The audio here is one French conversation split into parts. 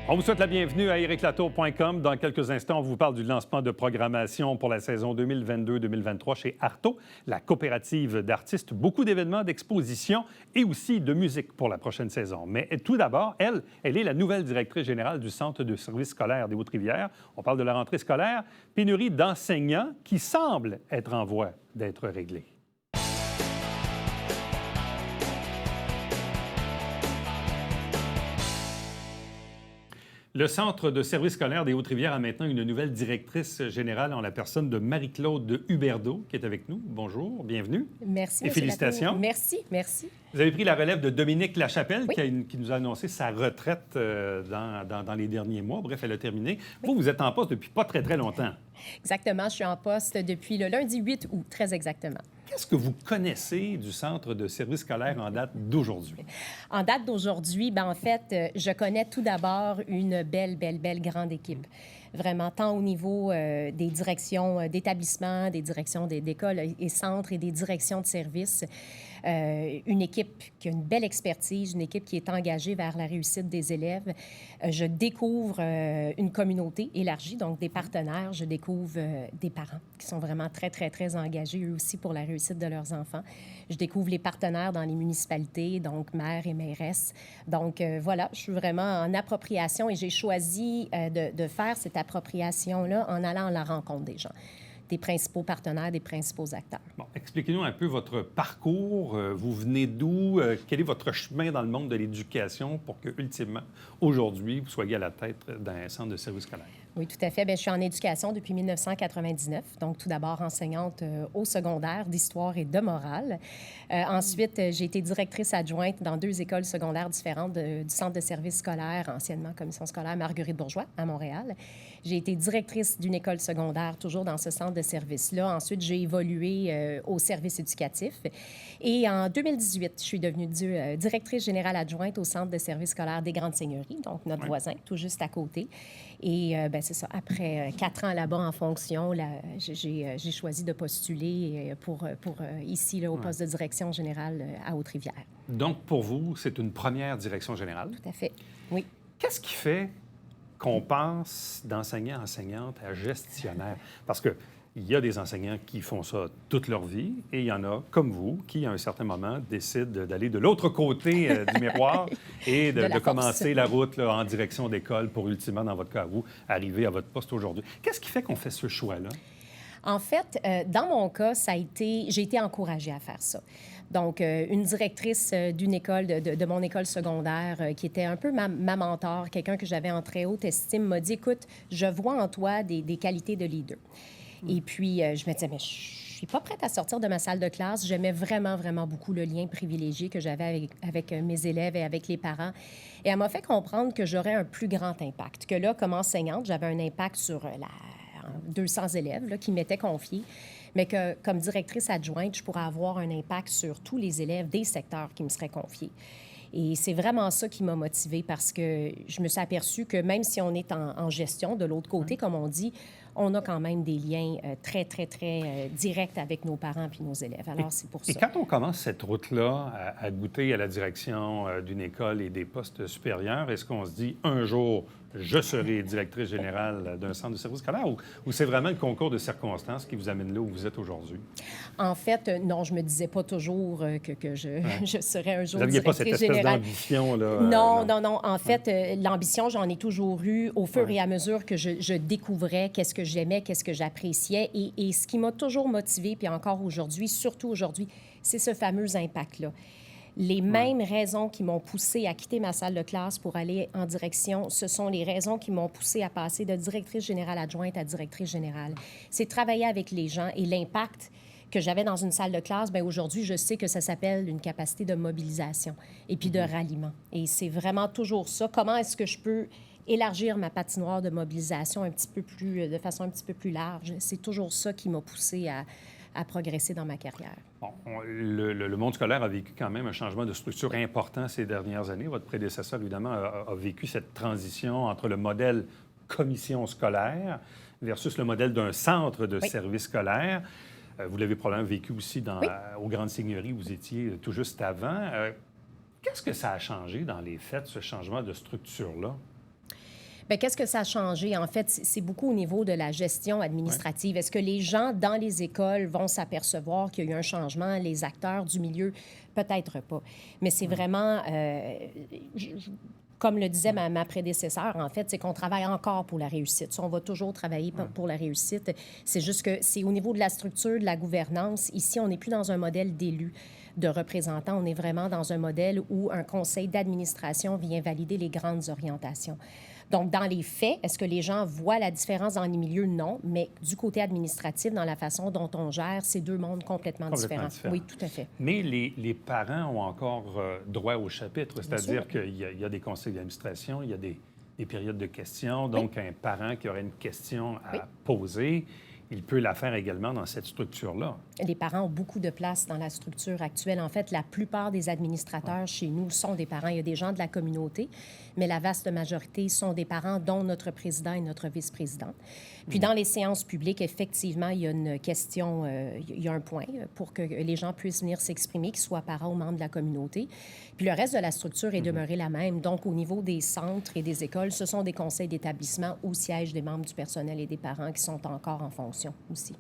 On vous souhaite la bienvenue à ériclatour.com. Dans quelques instants, on vous parle du lancement de programmation pour la saison 2022-2023 chez Arto, la coopérative d'artistes. Beaucoup d'événements, d'expositions et aussi de musique pour la prochaine saison. Mais tout d'abord, elle est la nouvelle directrice générale du Centre de services scolaires des Hautes-Rivières. On parle de la rentrée scolaire, pénurie d'enseignants qui semble être en voie d'être réglée. Le Centre de services scolaires des Hautes-Rivières a maintenant une nouvelle directrice générale en la personne de Marie-Claude Huberdeau, qui est avec nous. Bonjour, bienvenue. Merci. Et félicitations. Merci. Vous avez pris la relève de Dominique Lachapelle, oui. qui nous a annoncé sa retraite dans les derniers mois. Bref, elle a terminé. Oui. Vous êtes en poste depuis pas très, très longtemps. Exactement. Je suis en poste depuis le lundi 8 août, très exactement. Qu'est-ce que vous connaissez du Centre de services scolaires en date d'aujourd'hui? En date d'aujourd'hui, en fait, je connais tout d'abord une belle grande équipe. Vraiment, tant au niveau des directions d'établissements, des directions d'écoles et centres et des directions de services. Une équipe qui a une belle expertise, une équipe qui est engagée vers la réussite des élèves. Je découvre une communauté élargie, donc des partenaires. Je découvre des parents qui sont vraiment très engagés, eux aussi, pour la réussite de leurs enfants. Je découvre les partenaires dans les municipalités, donc maires et mairesses. Donc, voilà, je suis vraiment en appropriation et j'ai choisi de faire cette appropriation-là en allant à la rencontre des gens, des principaux partenaires, des principaux acteurs. Bon, expliquez-nous un peu votre parcours. Vous venez d'où? Quel est votre chemin dans le monde de l'éducation pour que, ultimement, aujourd'hui, vous soyez à la tête d'un centre de services scolaires? Oui, tout à fait. Bien, je suis en éducation depuis 1999. Donc, tout d'abord, enseignante au secondaire d'histoire et de morale. Ensuite, j'ai été directrice adjointe dans 2 écoles secondaires différentes du Centre de services scolaires, anciennement Commission scolaire Marguerite-Bourgeois, à Montréal. J'ai été directrice d'une école secondaire, toujours dans ce centre de services-là. Ensuite, j'ai évolué au service éducatif. Et en 2018, je suis devenue directrice générale adjointe au Centre de services scolaires des Grandes Seigneuries, donc notre voisin, tout juste à côté. Et c'est ça. Après 4 ans là-bas en fonction, j'ai choisi de postuler pour ici, là, au poste de direction générale à Haute-Rivière. Donc, pour vous, c'est une première direction générale? Tout à fait, oui. Qu'est-ce qui fait qu'on passe d'enseignant à enseignante à gestionnaire? Parce que il y a des enseignants qui font ça toute leur vie et il y en a, comme vous, qui, à un certain moment, décident d'aller de l'autre côté du miroir et de commencer la route là, en direction d'école pour, ultimement, dans votre cas, vous, arriver à votre poste aujourd'hui. Qu'est-ce qui fait qu'on fait ce choix-là? En fait, dans mon cas, j'ai été encouragée à faire ça. Donc, une directrice d'une école, de mon école secondaire, qui était un peu ma mentor, quelqu'un que j'avais en très haute estime, m'a dit, écoute, je vois en toi des qualités de leader. Et puis, je me disais, mais je suis pas prête à sortir de ma salle de classe. J'aimais vraiment beaucoup le lien privilégié que j'avais avec mes élèves et avec les parents. Et elle m'a fait comprendre que j'aurais un plus grand impact. Que là, comme enseignante, j'avais un impact sur 200 élèves là, qui m'étaient confiés, mais que comme directrice adjointe, je pourrais avoir un impact sur tous les élèves des secteurs qui me seraient confiés. Et c'est vraiment ça qui m'a motivée parce que je me suis aperçue que même si on est en gestion, de l'autre côté, comme on dit, on a quand même des liens très directs avec nos parents puis nos élèves. Alors, c'est pour ça. Et quand on commence cette route-là à goûter à la direction d'une école et des postes supérieurs, est-ce qu'on se dit, un jour, je serai directrice générale d'un centre de services scolaires ou c'est vraiment le concours de circonstances qui vous amène là où vous êtes aujourd'hui? En fait, non, je me disais pas toujours que je serais un jour vous n'aviez directrice pas cette espèce générale. d'ambition, là? Non. En fait, l'ambition, j'en ai toujours eu au fur et à mesure que je découvrais qu'est-ce que j'aimais, qu'est-ce que j'appréciais. Et ce qui m'a toujours motivée, puis encore aujourd'hui, surtout aujourd'hui, c'est ce fameux impact-là. Les mêmes raisons qui m'ont poussée à quitter ma salle de classe pour aller en direction, ce sont les raisons qui m'ont poussée à passer de directrice générale adjointe à directrice générale. C'est travailler avec les gens et l'impact que j'avais dans une salle de classe, bien aujourd'hui, je sais que ça s'appelle une capacité de mobilisation et puis de ralliement. Et c'est vraiment toujours ça. Comment est-ce que je peux élargir ma patinoire de mobilisation de façon un petit peu plus large? C'est toujours ça qui m'a poussée à progresser dans ma carrière. Bon, le monde scolaire a vécu quand même un changement de structure important ces dernières années. Votre prédécesseur, évidemment, a vécu cette transition entre le modèle commission scolaire versus le modèle d'un centre de services scolaires. Vous l'avez probablement vécu aussi aux Grandes Seigneuries où vous étiez tout juste avant. Qu'est-ce que ça a changé dans les faits, ce changement de structure-là? Bien, qu'est-ce que ça a changé? En fait, c'est beaucoup au niveau de la gestion administrative. Est-ce que les gens dans les écoles vont s'apercevoir qu'il y a eu un changement? Les acteurs du milieu, peut-être pas. Mais c'est vraiment... comme le disait ma prédécesseur, en fait, c'est qu'on travaille encore pour la réussite. Ça, on va toujours travailler pour la réussite. C'est juste que c'est au niveau de la structure, de la gouvernance. Ici, on n'est plus dans un modèle d'élus, de représentants. On est vraiment dans un modèle où un conseil d'administration vient valider les grandes orientations. Donc, dans les faits, est-ce que les gens voient la différence dans les milieux? Non. Mais du côté administratif, dans la façon dont on gère, c'est deux mondes complètement différents. Oui, tout à fait. Mais les parents ont encore droit au chapitre, c'est-à-dire qu'il y a des conseils d'administration, il y a des périodes de questions. Donc, un parent qui aurait une question à poser, il peut la faire également dans cette structure-là. Les parents ont beaucoup de place dans la structure actuelle. En fait, la plupart des administrateurs chez nous sont des parents. Il y a des gens de la communauté, mais la vaste majorité sont des parents, dont notre président et notre vice-présidente. Puis dans les séances publiques, effectivement, il y a une question, il y a un point pour que les gens puissent venir s'exprimer, qu'ils soient parents ou membres de la communauté. Puis le reste de la structure est demeuré la même. Donc, au niveau des centres et des écoles, ce sont des conseils d'établissement où siègent des membres du personnel et des parents qui sont encore en fonction aussi.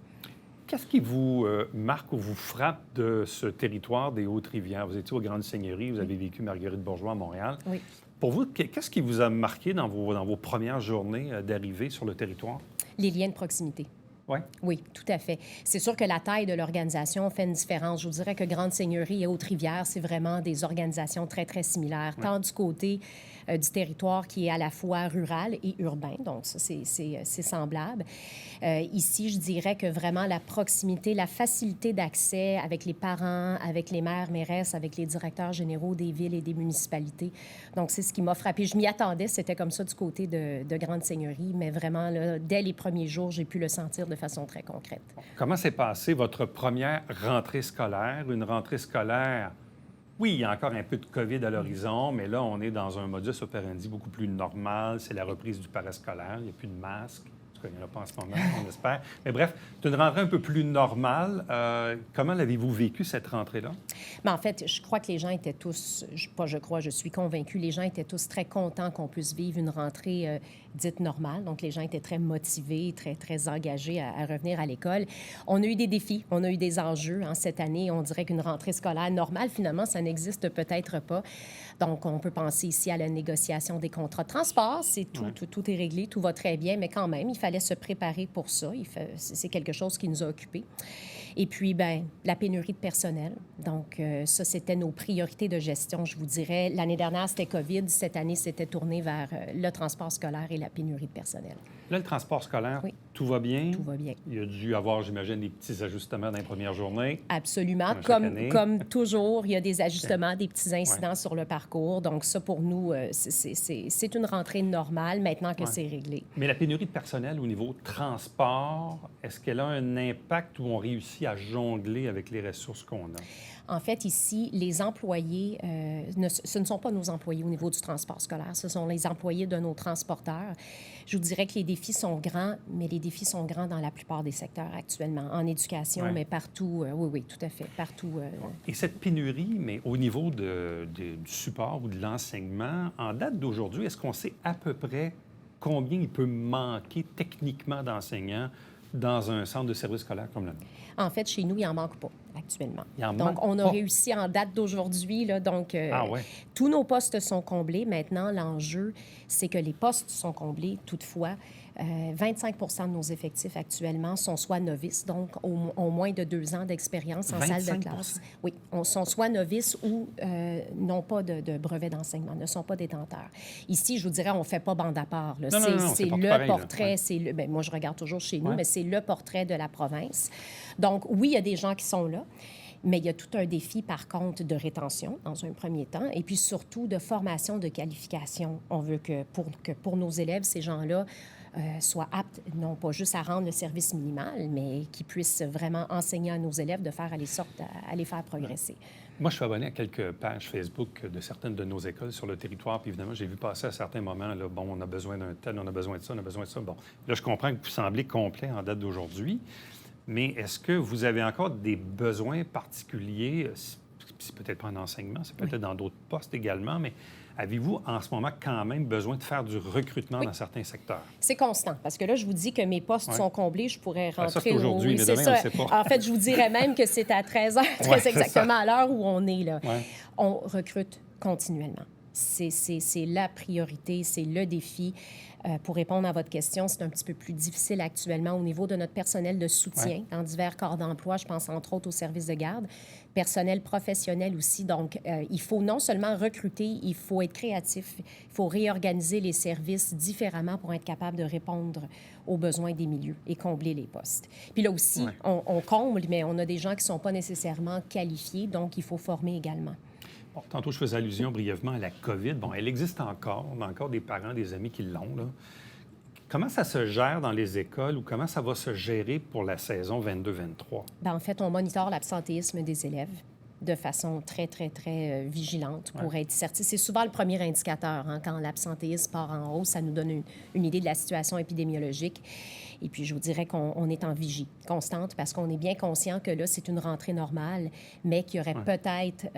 Qu'est-ce qui vous marque ou vous frappe de ce territoire des Hautes-Rivières? Vous étiez aux Grandes Seigneuries, vous avez vécu Marguerite-Bourgeoys à Montréal. Oui. Pour vous, qu'est-ce qui vous a marqué dans vos premières journées d'arrivée sur le territoire? Les liens de proximité. Oui. Oui, tout à fait. C'est sûr que la taille de l'organisation fait une différence. Je vous dirais que Grande Seigneurie et Haute-Rivière, c'est vraiment des organisations très, très similaires, tant du côté du territoire qui est à la fois rural et urbain. Donc, ça, c'est semblable. Ici, je dirais que vraiment la proximité, la facilité d'accès avec les parents, avec les maires, mairesses, avec les directeurs généraux des villes et des municipalités. Donc, c'est ce qui m'a frappée. Je m'y attendais, c'était comme ça du côté de Grande Seigneurie, mais vraiment, là, dès les premiers jours, j'ai pu le sentir de façon très concrète. Comment s'est passée votre première rentrée scolaire? Une rentrée scolaire, oui, il y a encore un peu de COVID à l'horizon, mais là, on est dans un modus operandi beaucoup plus normal. C'est la reprise du parascolaire, il n'y a plus de masques. Il n'y en a pas en ce moment, on espère. Mais bref, c'est une rentrée un peu plus normale. Comment l'avez-vous vécu, cette rentrée-là? Bien, en fait, je crois que les gens étaient tous, je suis convaincue, les gens étaient tous très contents qu'on puisse vivre une rentrée dite normale. Donc, les gens étaient très motivés, très, très engagés à revenir à l'école. On a eu des défis, on a eu des enjeux. Cette année, on dirait qu'une rentrée scolaire normale, finalement, ça n'existe peut-être pas. Donc, on peut penser ici à la négociation des contrats de transport. C'est tout est réglé, tout va très bien, mais quand même, il fallait se préparer pour ça. C'est quelque chose qui nous a occupés. Et puis, bien, la pénurie de personnel. Donc, ça, c'était nos priorités de gestion, je vous dirais. L'année dernière, c'était COVID. Cette année, c'était tourné vers le transport scolaire et la pénurie de personnel. Là, le transport scolaire, tout va bien? Tout va bien. Il y a dû avoir, j'imagine, des petits ajustements dans les premières journées. Absolument. Comme toujours, il y a des ajustements, des petits incidents sur le parcours. Donc, ça, pour nous, c'est une rentrée normale maintenant que c'est réglé. Mais la pénurie de personnel au niveau transport, est-ce qu'elle a un impact où on réussit à jongler avec les ressources qu'on a? En fait, ici, les employés, ce ne sont pas nos employés au niveau du transport scolaire, ce sont les employés de nos transporteurs. Je vous dirais que les défis sont grands, mais les défis sont grands dans la plupart des secteurs actuellement, en éducation, mais partout, oui, tout à fait, partout. Et cette pénurie, mais au niveau du support ou de l'enseignement, en date d'aujourd'hui, est-ce qu'on sait à peu près combien il peut manquer techniquement d'enseignants dans un centre de service scolaire comme le nôtre? En fait, chez nous, il n'en manque pas actuellement. Donc, on a réussi en date d'aujourd'hui. Tous nos postes sont comblés. Maintenant, l'enjeu, c'est que les postes sont comblés. Toutefois, 25 de nos effectifs actuellement sont soit novices, donc ont moins de 2 ans d'expérience en salle de classe. Oui, sont soit novices ou n'ont pas de brevet d'enseignement, ne sont pas détenteurs. Ici, je vous dirais, on ne fait pas bande à part. C'est le portrait. Moi, je regarde toujours chez nous, mais c'est le portrait de la province. Donc, oui, il y a des gens qui sont là. Mais il y a tout un défi, par contre, de rétention, dans un premier temps, et puis surtout de formation, de qualification. On veut que pour nos élèves, ces gens-là soient aptes, non pas juste à rendre le service minimal, mais qu'ils puissent vraiment enseigner à nos élèves de faire à les faire progresser. Moi, je suis abonné à quelques pages Facebook de certaines de nos écoles sur le territoire, puis évidemment, j'ai vu passer à certains moments, là, bon, on a besoin d'un tel, on a besoin de ça, on a besoin de ça. Bon, là, je comprends que vous semblez complet en date d'aujourd'hui. Mais est-ce que vous avez encore des besoins particuliers c'est peut-être pas en enseignement, c'est peut-être dans d'autres postes également, mais avez-vous en ce moment quand même besoin de faire du recrutement dans certains secteurs? C'est constant, parce que là, je vous dis que mes postes sont comblés, je pourrais rentrer... Ça, c'est aujourd'hui, mais demain, on ne sait pas. En fait, je vous dirais même que c'est à 13 heures, très exactement à l'heure où on est là. Ouais. On recrute continuellement. C'est la priorité, c'est le défi. Pour répondre à votre question, c'est un petit peu plus difficile actuellement au niveau de notre personnel de soutien dans divers corps d'emploi. Je pense entre autres au service de garde, personnel professionnel aussi. Donc, il faut non seulement recruter, il faut être créatif, il faut réorganiser les services différemment pour être capable de répondre aux besoins des milieux et combler les postes. Puis là aussi, on comble, mais on a des gens qui ne sont pas nécessairement qualifiés, donc il faut former également. Bon, tantôt, je faisais allusion brièvement à la COVID. Bon, elle existe encore. On a encore des parents, des amis qui l'ont, là. Comment ça se gère dans les écoles ou comment ça va se gérer pour la saison 22-23? Bien, en fait, on monitore l'absentéisme des élèves de façon très, très, très vigilante pour être certain. C'est souvent le premier indicateur. Quand l'absentéisme part en hausse, ça nous donne une idée de la situation épidémiologique. Et puis, je vous dirais qu'on est en vigie constante parce qu'on est bien conscient que là, c'est une rentrée normale, mais qu'il y aurait peut-être,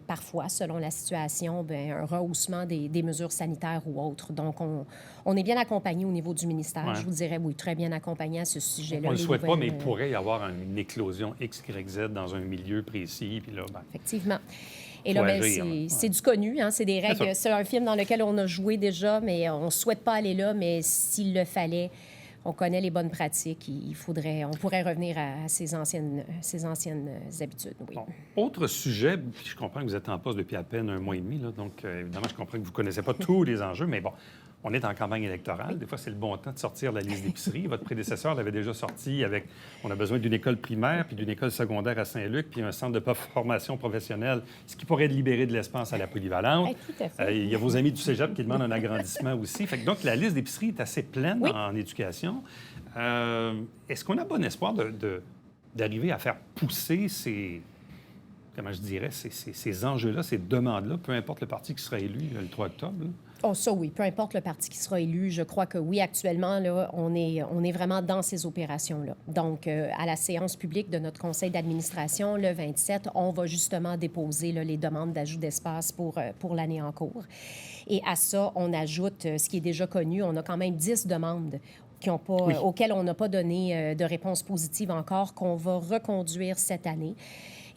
parfois, selon la situation, un rehaussement des mesures sanitaires ou autres. Donc, on est bien accompagné au niveau du ministère. Je vous dirais, oui, très bien accompagné à ce sujet-là. On ne le souhaite pas, mais il pourrait y avoir une éclosion X, Y, Z dans un milieu précis. Puis là, Effectivement. Et là, c'est du connu, c'est des règles. C'est un film dans lequel on a joué déjà, mais on ne souhaite pas aller là, mais s'il le fallait... On connaît les bonnes pratiques. On pourrait revenir à ces anciennes habitudes, oui. Bon. Autre sujet, je comprends que vous êtes en poste depuis à peine un mois et demi, là, donc évidemment, je comprends que vous ne connaissez pas tous les enjeux, mais bon, on est en campagne électorale. Des fois, c'est le bon temps de sortir la liste d'épicerie. Votre prédécesseur l'avait déjà sorti avec... On a besoin d'une école primaire, puis d'une école secondaire à Saint-Luc, puis un centre de formation professionnelle, ce qui pourrait libérer de l'espace à la polyvalente. Oui, tout à fait. Il y a vos amis du cégep qui demandent un agrandissement aussi. Fait que, donc, la liste d'épicerie est assez pleine en éducation. Est-ce qu'on a bon espoir d'arriver à faire pousser ces enjeux-là, ces demandes-là, peu importe le parti qui sera élu le 3 octobre? Là? Oh, ça, oui. Peu importe le parti qui sera élu, je crois que oui, actuellement, là, on est vraiment dans ces opérations-là. Donc, à la séance publique de notre conseil d'administration, le 27, on va justement déposer les demandes d'ajout d'espace pour l'année en cours. Et à ça, on ajoute ce qui est déjà connu. On a quand même 10 demandes auxquelles on n'a pas donné de réponse positive encore, qu'on va reconduire cette année.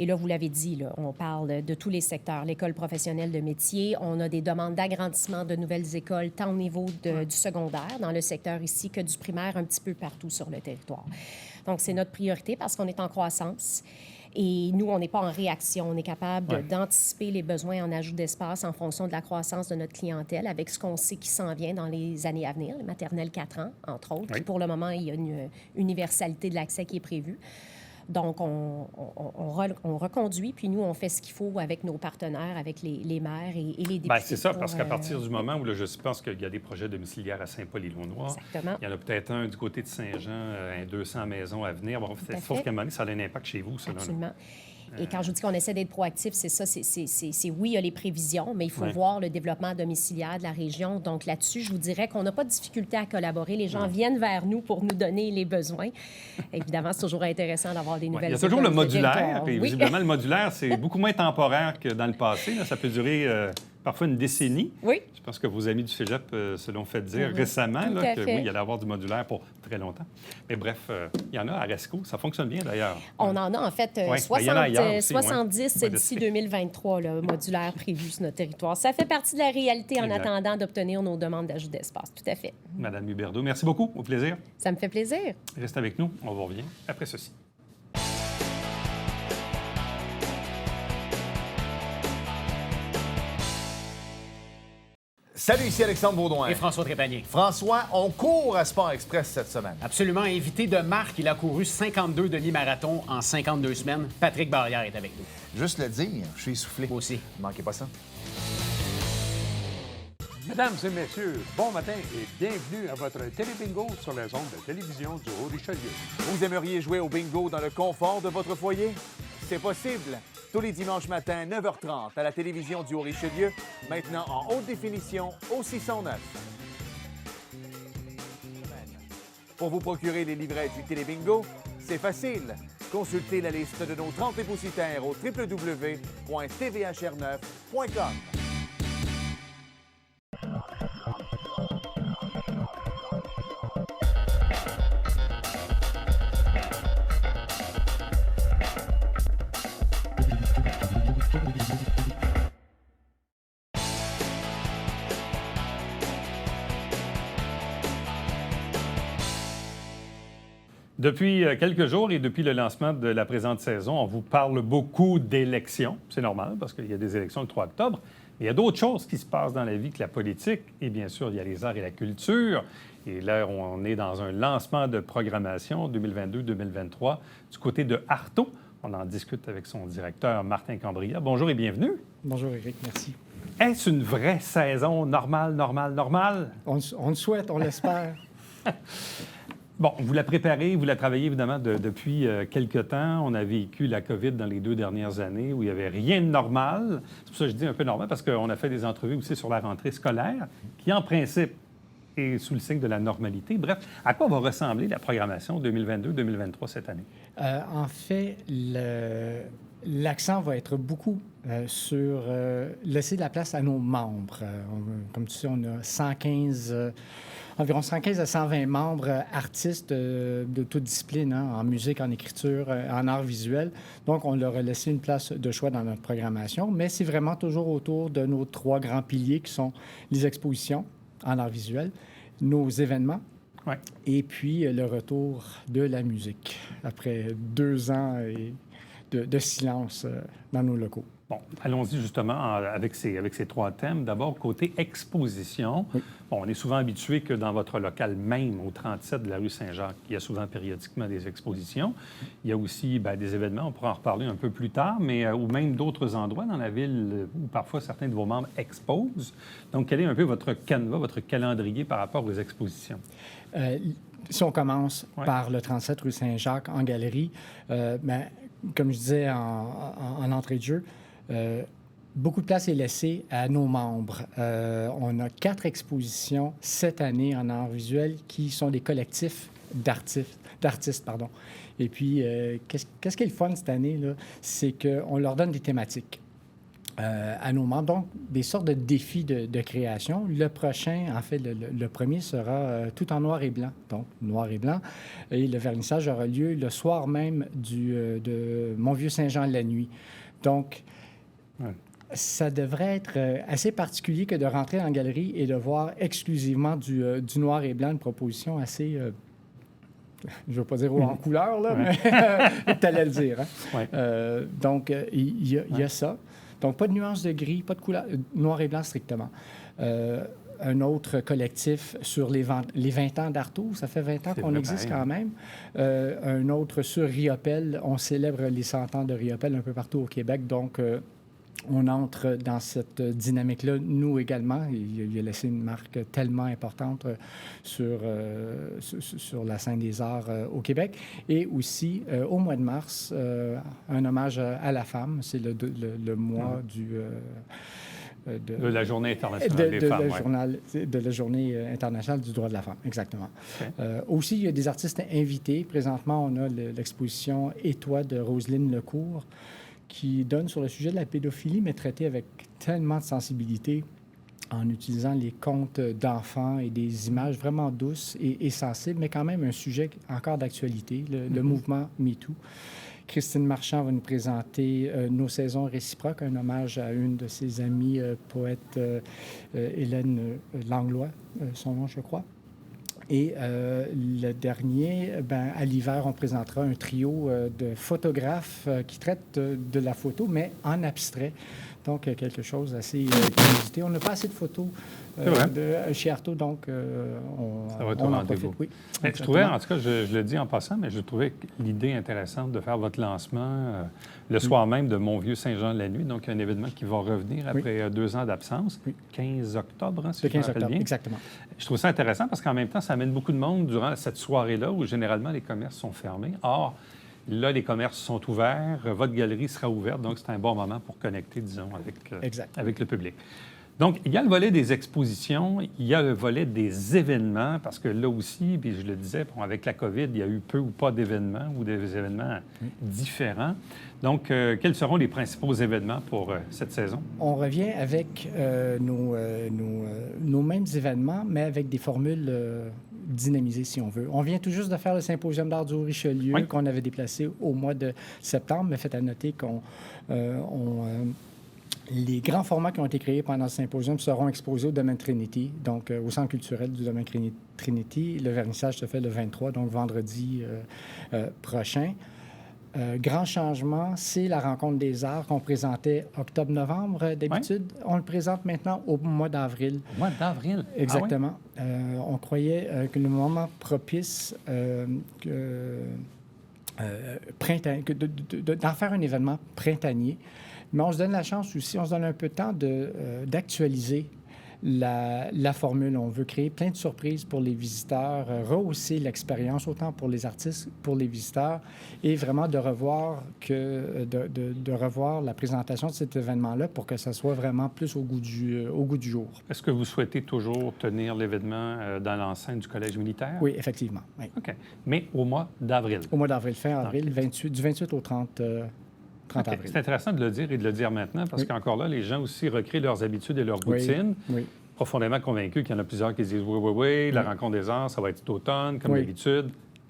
Et là, vous l'avez dit, là, on parle de tous les secteurs. L'école professionnelle de métier, on a des demandes d'agrandissement de nouvelles écoles, tant au niveau du secondaire, dans le secteur ici, que du primaire, un petit peu partout sur le territoire. Donc, c'est notre priorité parce qu'on est en croissance. Et nous, on n'est pas en réaction. On est capable d'anticiper les besoins en ajout d'espace en fonction de la croissance de notre clientèle avec ce qu'on sait qui s'en vient dans les années à venir, les maternelles 4 ans, entre autres. Puis pour le moment, il y a une universalité de l'accès qui est prévue. Donc, on reconduit, puis nous, on fait ce qu'il faut avec nos partenaires, avec les maires et les députés. Bien, c'est ça, parce qu'à partir du moment où, là, je pense qu'il y a des projets domiciliaires à Saint-Paul-et-Launois, il y en a peut-être un du côté de Saint-Jean, 200 maisons à venir. Bon, sauf qu'à un moment donné, ça a un impact chez vous, ça. Absolument. Et quand je vous dis qu'on essaie d'être proactif, c'est ça, c'est oui, il y a les prévisions, mais il faut voir le développement domiciliaire de la région. Donc là-dessus, je vous dirais qu'on n'a pas de difficulté à collaborer. Les gens viennent vers nous pour nous donner les besoins. Évidemment, c'est toujours intéressant d'avoir des nouvelles. Il y a toujours le modulaire, et visiblement, le modulaire, c'est beaucoup moins temporaire que dans le passé. Là, ça peut durer parfois une décennie. Oui. Je pense que vos amis du cégep se l'ont fait dire récemment, là, que oui, il allait avoir du modulaire pour très longtemps. Mais bref, il y en a à Resco. Ça fonctionne bien, d'ailleurs. On en a, en fait, 70 d'ici 2023, là, modulaires prévus sur notre territoire. Ça fait partie de la réalité en attendant d'obtenir nos demandes d'ajout d'espace. Tout à fait. Madame Huberdeau, merci beaucoup. Au plaisir. Ça me fait plaisir. Reste avec nous. On vous revient après ceci. Salut, ici Alexandre Baudouin. Et François Trépanier. François, on court à Sport Express cette semaine. Absolument. Invité de marque, il a couru 52 demi-marathons en 52 semaines. Patrick Barrière est avec nous. Juste le dire, je suis essoufflé. Moi aussi. Ne manquez pas ça. Mesdames et messieurs, bon matin et bienvenue à votre télébingo sur les ondes de télévision du Haut-Richelieu. Vous aimeriez jouer au bingo dans le confort de votre foyer? C'est possible. Tous les dimanches matins, 9h30, à la télévision du Haut-Richelieu, maintenant en haute définition au 609. Pour vous procurer les livrets du Télébingo, c'est facile. Consultez la liste de nos 30 dépositaires au www.tvhr9.com. Depuis quelques jours et depuis le lancement de la présente saison, on vous parle beaucoup d'élections. C'est normal parce qu'il y a des élections le 3 octobre. Mais il y a d'autres choses qui se passent dans la vie que la politique. Et bien sûr, il y a les arts et la culture. Et là, on est dans un lancement de programmation 2022-2023 du côté de Arto. On en discute avec son directeur, Martin Cambria. Bonjour et bienvenue. Bonjour, Éric, merci. Est-ce une vraie saison normale? On le souhaite, on l'espère. Bon, vous la préparez, vous la travaillez évidemment depuis quelque temps. On a vécu la COVID dans les 2 dernières années où il n'y avait rien de normal. C'est pour ça que je dis un peu normal parce qu'on a fait des entrevues aussi sur la rentrée scolaire qui, en principe, est sous le signe de la normalité. Bref, à quoi va ressembler la programmation 2022-2023 cette année? En fait, l'accent va être beaucoup sur laisser de la place à nos membres. Comme tu sais, on a environ 115 à 120 membres artistes de toute discipline, en musique, en écriture, en art visuel. Donc, on leur a laissé une place de choix dans notre programmation, mais c'est vraiment toujours autour de nos 3 grands piliers qui sont les expositions en art visuel, nos événements, et puis le retour de la musique après 2 ans de silence dans nos locaux. Bon, allons-y justement avec ces 3 thèmes. D'abord, côté exposition. Oui. Bon, on est souvent habitué que dans votre local même, au 37 de la rue Saint-Jacques, il y a souvent périodiquement des expositions. Il y a aussi des événements, on pourra en reparler un peu plus tard, mais ou même d'autres endroits dans la ville où parfois certains de vos membres exposent. Donc, quel est un peu votre canevas, votre calendrier par rapport aux expositions? Si on commence par le 37 rue Saint-Jacques en galerie, comme je disais en entrée de jeu, beaucoup de place est laissée à nos membres. On a 4 expositions cette année en art visuel qui sont des collectifs d'artistes. Et puis, qu'est-ce qui est le fun cette année, là? C'est qu'on leur donne des thématiques à nos membres, donc des sortes de défis de création. Le prochain, en fait, le premier sera tout en noir et blanc, donc noir et blanc. Et le vernissage aura lieu le soir même de Mont-Vieux-Saint-Jean la nuit. Donc, ça devrait être assez particulier que de rentrer en galerie et de voir exclusivement du noir et blanc, une proposition assez... je ne veux pas dire en couleur, là, mais tu allais le dire. Hein? Donc, il y a ça. Donc, pas de nuance de gris, pas de couleur, noir et blanc strictement. Un autre collectif sur les 20 ans d'Arto. Ça fait 20 ans qu'on existe quand même. Un autre sur Riopelle. On célèbre les 100 ans de Riopelle un peu partout au Québec. Donc, on entre dans cette dynamique-là, nous également. Il a laissé une marque tellement importante sur la scène des arts au Québec. Et aussi, au mois de mars, un hommage à la femme. C'est le mois de la Journée internationale des femmes. De la Journée internationale du droit de la femme, exactement. Aussi, il y a des artistes invités. Présentement, on a l'exposition « Et toi » de Roselyne Lecourt, qui donne sur le sujet de la pédophilie, mais traité avec tellement de sensibilité en utilisant les contes d'enfants et des images vraiment douces et sensibles, mais quand même un sujet encore d'actualité, le mouvement MeToo. Christine Marchand va nous présenter Nos saisons réciproques, un hommage à une de ses amies poète, Hélène Langlois, son nom, je crois. Et le dernier, à l'hiver, on présentera un trio de photographes qui traitent de la photo, mais en abstrait. Donc, quelque chose d'assez inusité. On n'a pas assez de photos chez Arto, donc ça va être on au en rendez-vous. profite. Oui, je trouvais, en tout cas, je le dis en passant, mais je trouvais l'idée intéressante de faire votre lancement le soir même de Mont-Vieux-Saint-Jean la nuit, donc un événement qui va revenir après 2 ans d'absence, 15 octobre, si je me rappelle bien. Exactement. Je trouve ça intéressant parce qu'en même temps, ça amène beaucoup de monde durant cette soirée-là où généralement les commerces sont fermés. Or, là, les commerces sont ouverts, votre galerie sera ouverte, donc c'est un bon moment pour connecter, disons, avec le public. Donc, il y a le volet des expositions, il y a le volet des événements, parce que là aussi, puis je le disais, bon, avec la COVID, il y a eu peu ou pas d'événements ou des événements différents. Donc, quels seront les principaux événements pour cette saison? On revient avec nos mêmes événements, mais avec des formules dynamisées, si on veut. On vient tout juste de faire le Symposium d'art du Haut-Richelieu, Oui. qu'on avait déplacé au mois de septembre, mais faites à noter qu'on... les grands formats qui ont été créés pendant ce symposium seront exposés au domaine Trinity, donc au Centre culturel du domaine Trinity. Le vernissage se fait le 23, donc vendredi prochain. Grand changement, c'est la rencontre des arts qu'on présentait octobre-novembre d'habitude. Oui. On le présente maintenant au mois d'avril. Au mois d'avril? Exactement. Ah oui? On croyait que le moment propice d'en faire un événement printanier. Mais on se donne la chance aussi, on se donne un peu de temps d'actualiser la formule. On veut créer plein de surprises pour les visiteurs, rehausser l'expérience, autant pour les artistes, pour les visiteurs, et vraiment de revoir la présentation de cet événement-là pour que ça soit vraiment plus au goût du jour. Est-ce que vous souhaitez toujours tenir l'événement dans l'enceinte du Collège militaire? Oui, effectivement. Oui. OK. Mais au mois d'avril? Au mois d'avril, fin avril, du 28 au 30 avril. C'est intéressant de le dire et de le dire maintenant parce qu'encore là, les gens aussi recréent leurs habitudes et leurs routines. Oui. Profondément convaincus qu'il y en a plusieurs qui disent oui, la rencontre des arts, ça va être cet automne, comme d'habitude.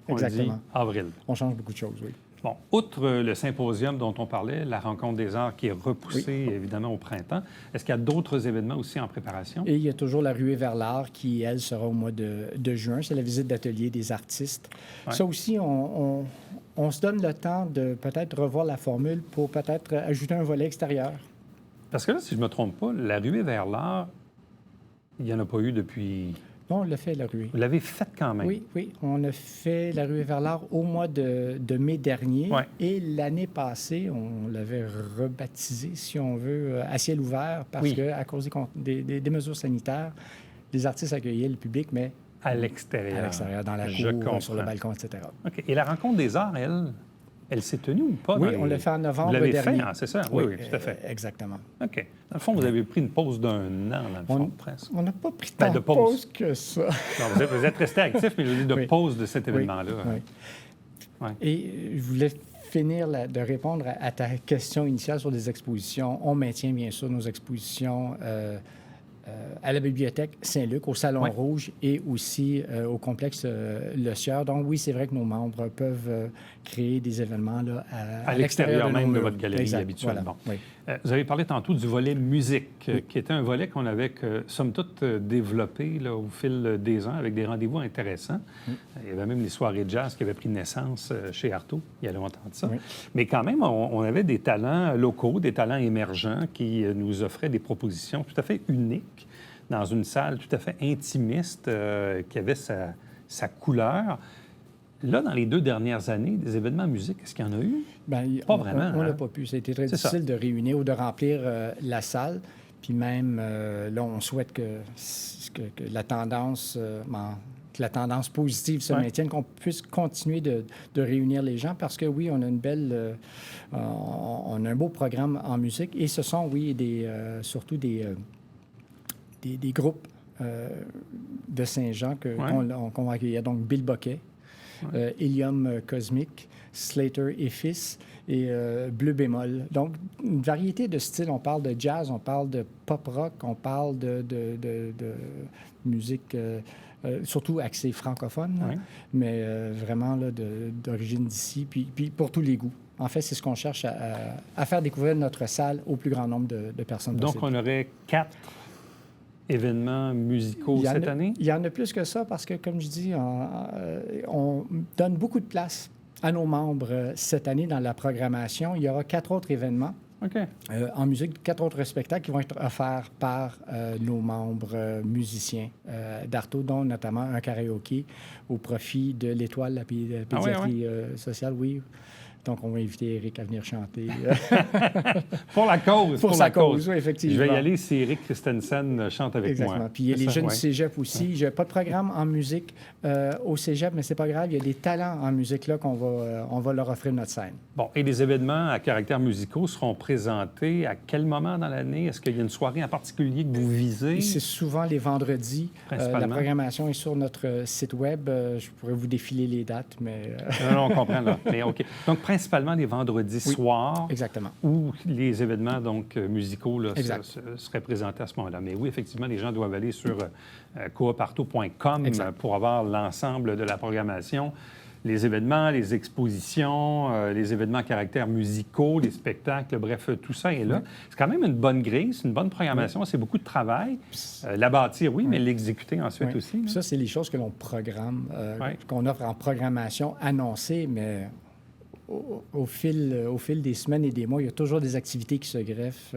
On dit avril. On change beaucoup de choses, oui. Bon, outre le symposium dont on parlait, la rencontre des arts qui est repoussée évidemment au printemps, est-ce qu'il y a d'autres événements aussi en préparation? Et il y a toujours la ruée vers l'art qui, elle, sera au mois de juin. C'est la visite d'atelier des artistes. Ouais. Ça aussi, on se donne le temps de peut-être revoir la formule pour peut-être ajouter un volet extérieur. Parce que là, si je ne me trompe pas, la ruée vers l'art, il n'y en a pas eu depuis... Non, on l'a fait, la ruée. Vous l'avez faite quand même? Oui. On a fait la ruée vers l'art au mois de mai dernier. Ouais. Et l'année passée, on l'avait rebaptisé, si on veut, à ciel ouvert, parce qu'à cause des mesures sanitaires, les artistes accueillaient le public, mais... À l'extérieur. À l'extérieur, dans la cour, sur le balcon, etc. OK. Et la rencontre des arts, elle s'est tenue ou pas? Oui, on l'a fait en novembre dernier. Vous l'avez fait, c'est ça? Oui, tout à fait. Exactement. OK. Dans le fond, vous avez pris une pause d'un an, dans le fond, presque. On n'a pas pris tant de pause que ça. Non, vous êtes resté actif, mais je veux dire de pause de cet événement-là. Oui. Et je voulais finir de répondre à ta question initiale sur les expositions. On maintient, bien sûr, nos expositions à la Bibliothèque Saint-Luc, au Salon Rouge et aussi au complexe Le Sieur. Donc oui, c'est vrai que nos membres peuvent créer des événements là, à l'extérieur même de votre galerie habituelle. Voilà. Bon. Vous avez parlé tantôt du volet musique, qui était un volet qu'on avait, somme toute, développé là, au fil des ans avec des rendez-vous intéressants. Il y avait même les soirées jazz qui avaient pris naissance chez Artaud, il y a longtemps de ça. Mais quand même, on avait des talents locaux, des talents émergents qui nous offraient des propositions tout à fait uniques dans une salle tout à fait intimiste qui avait sa couleur. Là, dans les 2 dernières années, des événements musique, est-ce qu'il y en a eu? Bien, pas vraiment. On n'a pas pu. Ça a été très difficile de réunir ou de remplir la salle. Puis même, là, on souhaite que la tendance... que la tendance positive se maintienne, qu'on puisse continuer de réunir les gens parce que, oui, on a une belle... on a un beau programme en musique et ce sont, oui, surtout des groupes de Saint-Jean qu'on va accueillir. Donc, Bill Boquet, Hélium Cosmique, Slater et Fils et Bleu Bémol. Donc, une variété de styles. On parle de jazz, on parle de pop-rock, on parle de musique... surtout axée francophone, mais vraiment là, d'origine d'ici, puis pour tous les goûts. En fait, c'est ce qu'on cherche à faire découvrir notre salle au plus grand nombre de personnes possible. Donc, on aurait 4 événements musicaux cette année? Il y en a plus que ça parce que, comme je dis, on donne beaucoup de place à nos membres cette année dans la programmation. Il y aura 4 autres événements. En musique, 4 autres spectacles qui vont être offerts par nos membres musiciens d'Artaud, dont notamment un karaoké au profit de l'Étoile, la pédiatrie sociale, Donc, on va inviter Éric à venir chanter. Pour la cause. Pour sa cause, oui, effectivement. Je vais y aller si Éric Christensen chante avec moi. Exactement. Puis il y a les jeunes du cégep aussi. Je n'ai pas de programme en musique au cégep, mais c'est pas grave. Il y a des talents en musique là qu'on va leur offrir notre scène. Bon, et les événements à caractère musicaux seront présentés à quel moment dans l'année? Est-ce qu'il y a une soirée en particulier que vous visez? C'est souvent les vendredis. La programmation est sur notre site web. Je pourrais vous défiler les dates, mais... Non, on comprend, là. Mais OK. Donc, principalement les vendredis soirs. Exactement. Où les événements donc, musicaux là, seraient présentés à ce moment-là. Mais oui, effectivement, les gens doivent aller sur cooparto.com pour avoir l'ensemble de la programmation. Les événements, les expositions, les événements à caractère musicaux, les spectacles, bref, tout ça est là. C'est quand même une bonne grille, c'est une bonne programmation, c'est beaucoup de travail. La bâtir, oui, mais l'exécuter ensuite aussi. Ça, c'est les choses que l'on programme, qu'on offre en programmation annoncée, mais au fil des semaines et des mois, il y a toujours des activités qui se greffent.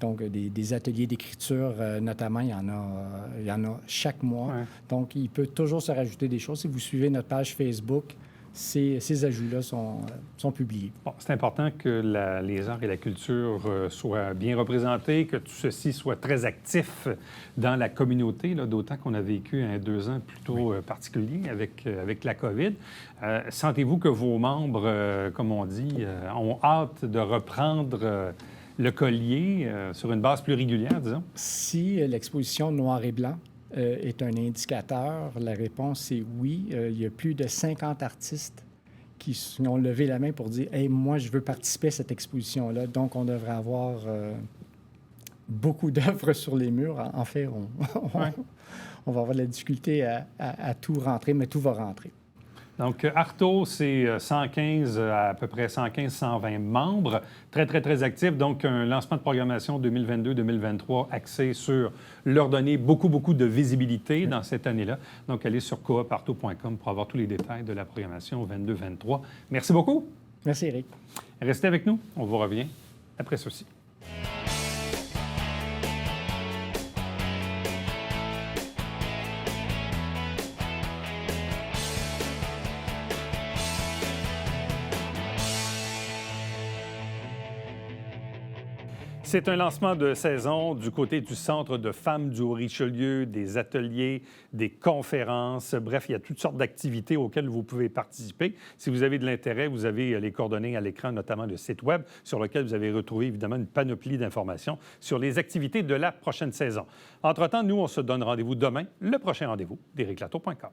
Donc, des ateliers d'écriture, notamment, il y en a chaque mois. Ouais. Donc, il peut toujours se rajouter des choses. Si vous suivez notre page Facebook, ces ajouts-là sont publiés. Bon, c'est important que les arts et la culture soient bien représentés, que tout ceci soit très actif dans la communauté, d'autant qu'on a vécu 2 ans plutôt particuliers avec la COVID. Sentez-vous que vos membres, comme on dit, ont hâte de reprendre... le collier sur une base plus régulière, disons? Si l'exposition noir et blanc est un indicateur, la réponse est oui. Il y a plus de 50 artistes qui ont levé la main pour dire « Hey, moi, je veux participer à cette exposition-là. » Donc, on devrait avoir beaucoup d'œuvres sur les murs. En fait, on va avoir de la difficulté à tout rentrer, mais tout va rentrer. Donc, Arto, c'est 115, à peu près 115-120 membres, très, très, très actifs. Donc, un lancement de programmation 2022-2023 axé sur leur donner beaucoup, beaucoup de visibilité dans cette année-là. Donc, allez sur cooparto.com pour avoir tous les détails de la programmation 22-23. Merci beaucoup. Merci, Éric. Restez avec nous. On vous revient après ceci. C'est un lancement de saison du côté du Centre de femmes du Haut-Richelieu, des ateliers, des conférences. Bref, il y a toutes sortes d'activités auxquelles vous pouvez participer. Si vous avez de l'intérêt, vous avez les coordonnées à l'écran, notamment le site web, sur lequel vous avez retrouvé évidemment une panoplie d'informations sur les activités de la prochaine saison. Entre-temps, nous, on se donne rendez-vous demain, le prochain rendez-vous d'ériclatour.com.